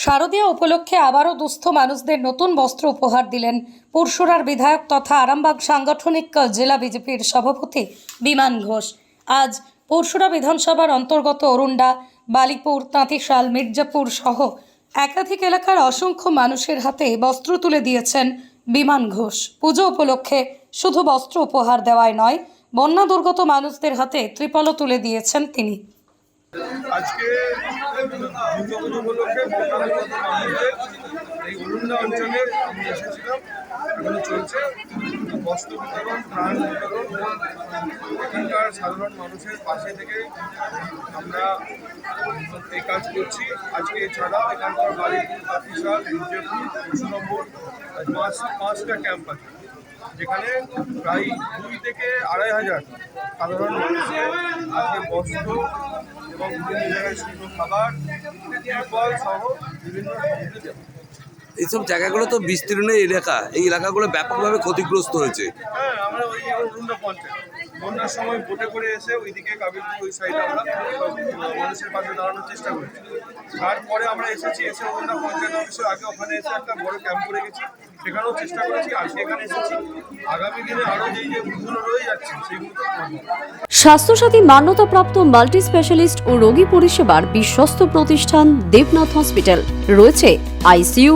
শারদীয়া উপলক্ষে আবারও দুস্থ মানুষদের নতুন বস্ত্র উপহার দিলেন পুরসুরার বিধায়ক তথা আরামবাগ সাংগঠনিক জেলা বিজেপির সভাপতি বিমান ঘোষ। আজ পুরসুরা বিধানসভার অন্তর্গত অরুণ্ডা, বালিপুর, তাঁতিশাল, মির্জাপুর সহ একাধিক এলাকার অসংখ্য মানুষের হাতে বস্ত্র তুলে দিয়েছেন বিমান ঘোষ। পুজো উপলক্ষে শুধু বস্ত্র উপহার দেওয়াই নয়, বন্যা দুর্গত মানুষদের হাতে ত্রিপলও তুলে দিয়েছেন তিনি। আজকে দুর্গাপুজো উপলক্ষে মানুষদের এই অরুণ্ডা অঞ্চলে আমি এসেছিলাম, এখানে চলছে বস্ত্র বিতরণ, ত্রাণ বিতরণ। এখানকার সাধারণ মানুষের পাশে থেকে আমরা এই কাজ করছি। আজকে এছাড়াও এখানকার বালিপুর, তাঁতিশাল, মির্জাপুর, ২ নম্বর 5টা ক্যাম্প আছে, যেখানে প্রায় 2 থেকে 2,500 সাধারণ মানুষের আজকে বস্ত্র এবং বিভিন্ন জায়গায় শুকনো খাবার, ত্রিপল সহ বিভিন্ন সামগ্রী দেওয়া। এইসব জায়গাগুলো তো বিস্তীর্ণ এলাকা, এই এলাকাগুলো ব্যাপকভাবে ক্ষতিগ্রস্ত হয়েছে। হ্যাঁ, আমরা ওই অরুণ্ডা পঞ্চায়েত বন্যার সময় বোটে করে এসে ওইদিকে কাবিলপুর ওই সাইডে আমরা মানুষের পাশে দাঁড়ানোর চেষ্টা করেছি। তারপরে আমরা এসে অরুণ্ডা পঞ্চায়েত অফিসের আগে ওখানে এসে একটা বড় ক্যাম্প করে গেছি, সেখানেও চেষ্টা করেছি। আজকে এখানে এসেছি, আগামী দিনে আরও যেই যে ভুলগুলো রয়ে যাচ্ছে সেগুলো তো করবো। স্বাস্থ্যসাথী মান্যতাপ্রাপ্ত মাল্টি স্পেশালিস্ট ও রোগী পরিষেবার বিশ্বস্ত প্রতিষ্ঠান দেবনাথ হসপিটাল। রয়েছে ICU,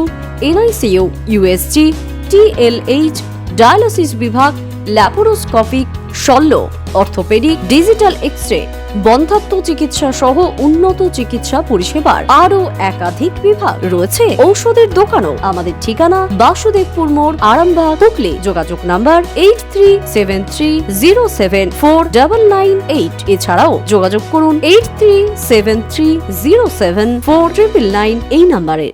NICU, USG, TLH, dialysis বিভাগ, ল্যাপারোস্কোপিক, শল্য, অর্থোপেডিক, ডিজিটাল এক্স-রে, বন্ধ্যাত্ব চিকিৎসা সহ উন্নত চিকিৎসা পরিষেবার আরও একাধিক বিভাগ। রয়েছে ঔষধের দোকানও। আমাদের ঠিকানা বাসুদেবপুর মোড়, আরামবাগ, হুগলি। যোগাযোগ নাম্বার 8373074998। এছাড়াও যোগাযোগ করুন 8373074999 এই নাম্বারে।